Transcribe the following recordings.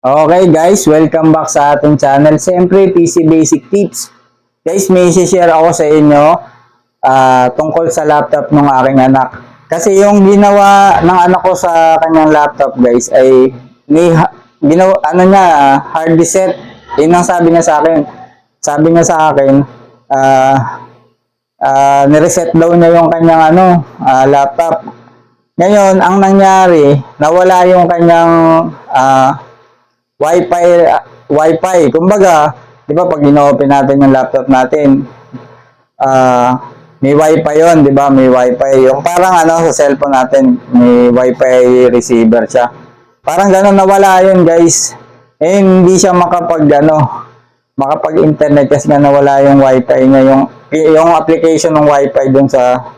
Okay guys, welcome back sa ating channel. Siyempre, PC Basic Tips. Guys, may share ako sa inyo tungkol sa laptop ng aking anak. Kasi yung ginawa ng anak ko sa kanyang laptop guys ay ginawa, hard reset. Yun ang sabi niya sa akin. Sabi niya sa akin, nireset daw niya yung kanyang laptop. Ngayon, ang nangyari, nawala yung kanyang Wi-Fi. Kumbaga, 'di ba pag ino-open natin yung laptop natin, may Wi-Fi 'yon, 'di ba? May Wi-Fi. Yung parang sa cellphone natin, may Wi-Fi receiver siya. Parang gano'n nawala 'yon, guys. Hindi siya makapag-internet kasi nga nawala yung Wi-Fi niya, yung application ng Wi-Fi dun sa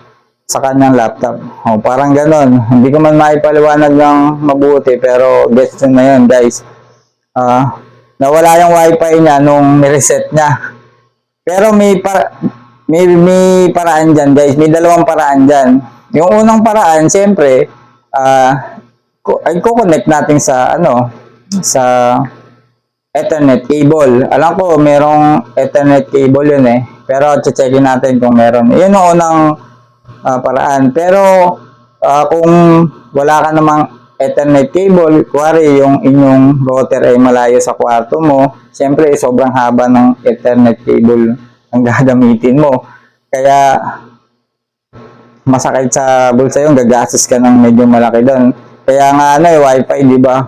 kanyang laptop. Parang gano'n. Hindi ko man maipaliwanag ng mabuti pero gets nyo na 'yon, guys. Nawala yung Wi-Fi niya nung nireset niya. Pero may paraan dyan, guys. May dalawang paraan dyan. Yung unang paraan, siyempre, ay kukonect natin sa sa Ethernet cable. Alam ko merong Ethernet cable yun pero checkin natin kung meron. Yun ang unang paraan. Pero kung wala ka namang Ethernet cable, kuwari yung inyong router ay malayo sa kwarto mo, siyempre sobrang haba ng Ethernet cable ang gagamitin mo. Kaya masakit sa bulsa yung gagastos ka ng medyo malaki doon. Kaya nga Wi-Fi, di ba?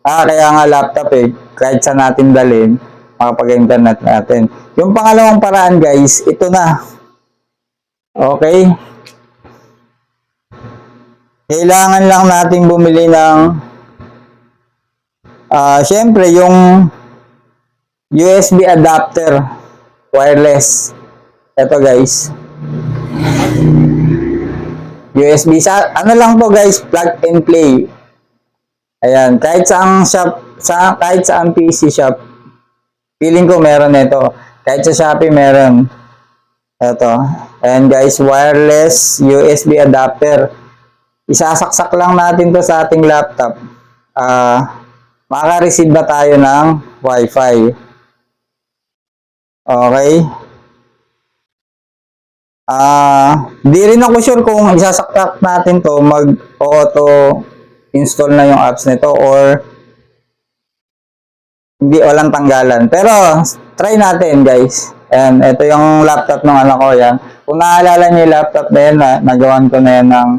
Kaya nga laptop kahit sa natin dalhin, makapag-internet natin. Yung pangalawang paraan guys, ito na. Okay? Kailangan lang natin bumili ng syempre yung USB adapter wireless. Ito guys. USB lang to guys, plug and play. Ayan, kahit saang shop, kahit saang PC shop, feeling ko meron ito. Kahit sa Shopee meron. Ito. Ayan guys, wireless USB adapter. Isasaksak lang natin to sa ating laptop. Makaka-receive na tayo ng Wi-Fi. Okay? Di rin ako sure kung isasaksak natin to, mag-auto install na yung apps nito or hindi, walang tanggalan. Pero try natin guys. And ito yung laptop ng anak ko yan. Kung naalala niyo yung laptop na yan, nagawan ko na yan ng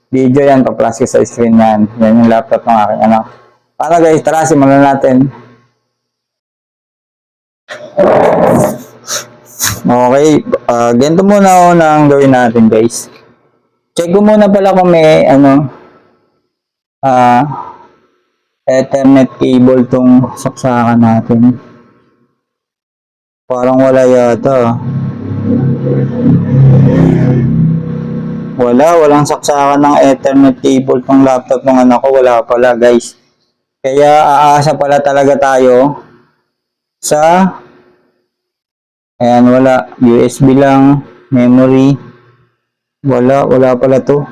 video yan, pa-plus ko sa screen yan. Yan yung laptop ng aking anak. Paano guys, tara, simulan natin. Okay, ganito muna unang gawin natin guys. Check ko muna pala kung may Ethernet cable tong saksakan natin. Parang wala yata. Walang saksakan ng Ethernet cable tong laptop ng anak ko. Wala pala guys. Kaya aasa pala talaga tayo sa wala. USB lang, memory. Wala pala to.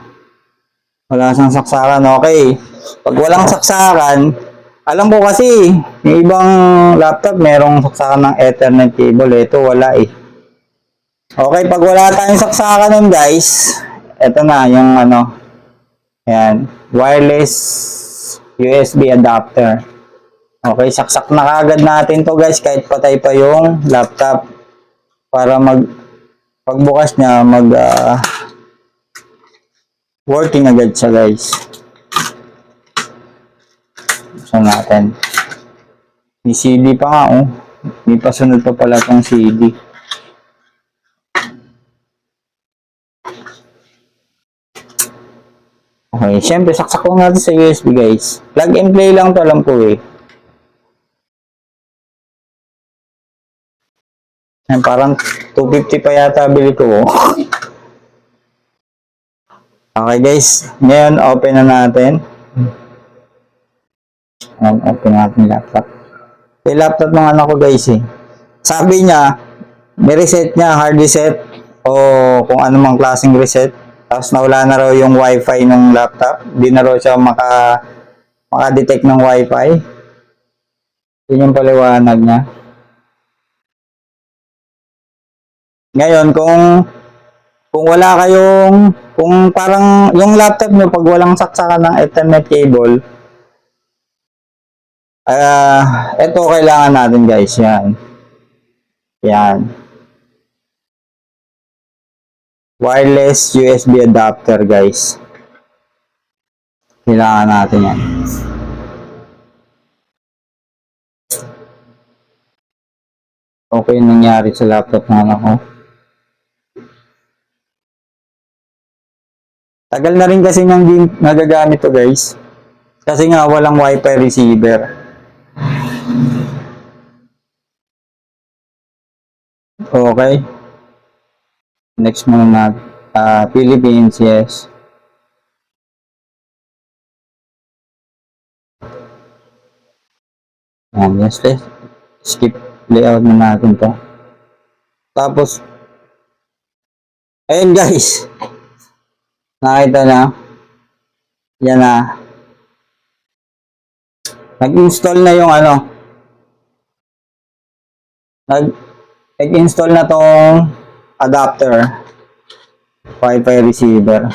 Wala sang saksakan. Okay. Pag walang saksakan, alam ko kasi yung ibang laptop merong saksakan ng Ethernet cable. Ito wala Okay, pag wala tayong saksakan nun guys, ito na yung ayan, wireless USB adapter. Okay, saksak na kagad natin to guys kahit patay pa yung laptop para pagbukas niya working agad siya guys. So natin. May CD pa nga May pasunod pa pala tong CD. Okay, syempre saksak ko natin sa USB guys. Plug and play lang to, alam ko Parang 250 pa yata bili ko Okay guys, ngayon open na natin. Open natin yung laptop. Yung laptop ng anak ko guys Sabi niya, may reset niya, hard reset o kung anumang klaseng reset. Tapos nawala na raw yung Wi-Fi ng laptop. Hindi na raw siya maka-detect ng Wi-Fi. Yun yung paliwanag niya. Ngayon, kung wala kayong, kung parang yung laptop nyo, pag walang saksakan ng Ethernet cable, ito kailangan natin guys, yan. Yan. Wireless USB adapter guys. Kailangan natin yan. Okay nangyari sa laptop ng anak ko. Tagal na rin kasi niyang nagagamit to guys. Kasi nga walang wifi receiver. Okay. Next muna na. Philippines, yes. Yes, let's skip layout na natin to. Tapos, ayun guys. Nakita na. Yan na. Nag-install na yung ano. Nag-install na tong adapter. Wi-Fi receiver.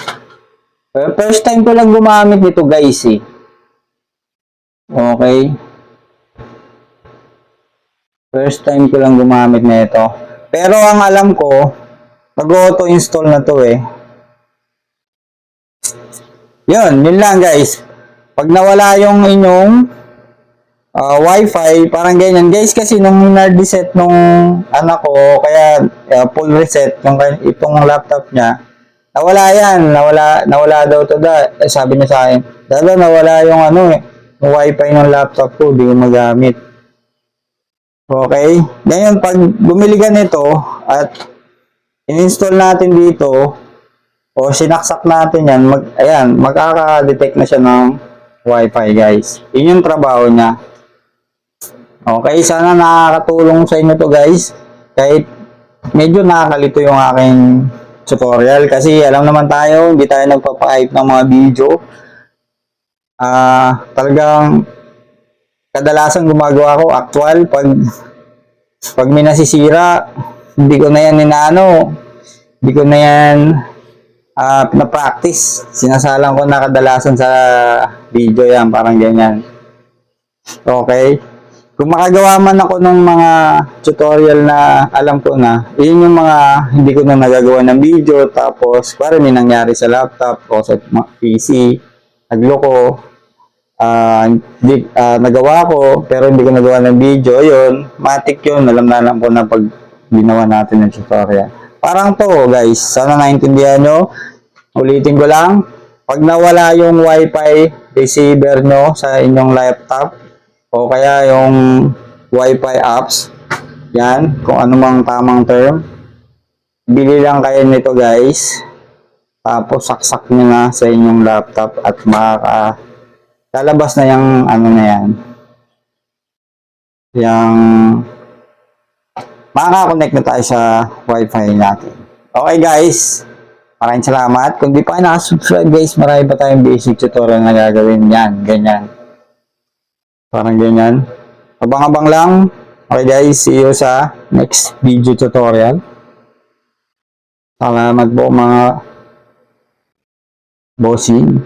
Pero first time ko lang gumamit nito guys eh. Okay. First time ko lang gumamit nito. Pero ang alam ko, mag-auto-install na to eh. Yun lang guys. Pag nawala yung inyong wifi, parang ganyan. Guys, kasi nung hard reset nung anak ko, kaya full reset itong laptop niya, nawala yan. Nawala daw to sabi niya sa akin, dada nawala yung yung wifi ng laptop ko, di ko magamit. Okay? Ngayon, pag bumili ka nito at in-install natin dito, o sinaksak natin yan, magkaka-detect na siya ng wifi guys. Yun yung trabaho niya. Okay, sana nakakatulong sa inyo to guys. Kahit medyo nakakalito yung aking tutorial kasi alam naman tayo, hindi tayo nagpapa-hype ng mga video. Talagang kadalasan gumagawa ko actual pag may nasisira, hindi ko na yan hindi ko na yan pina-practice. Sinasalang ko na kadalasan sa video yan, parang ganyan. Okay? Kung makagawa man ako ng mga tutorial na alam ko na, yun yung mga hindi ko na nagagawa ng video, tapos parang may nangyari sa laptop o sa PC, nagloko, nagawa ko, pero hindi ko nagawa ng video, yun, matik yun, alam ko na pag ginawa natin ng tutorial. Parang to guys, sana naintindihan nyo. Ulitin ko lang, pag nawala yung wifi receiver nyo sa inyong laptop o kaya yung wifi apps, yan, kung ano mang tamang term, bili lang kayo nito guys, tapos saksak nyo na sa inyong laptop at lalabas na yung na yan, yung makaka-connect na tayo sa wifi natin. Okay guys, maraming salamat. Kung di pa kayo nakasubscribe guys, marami pa tayong basic tutorial na gagawin. Yan, ganyan. Parang ganyan. Abang-abang lang. Okay guys, see you sa next video tutorial. Salamat po mga bossing.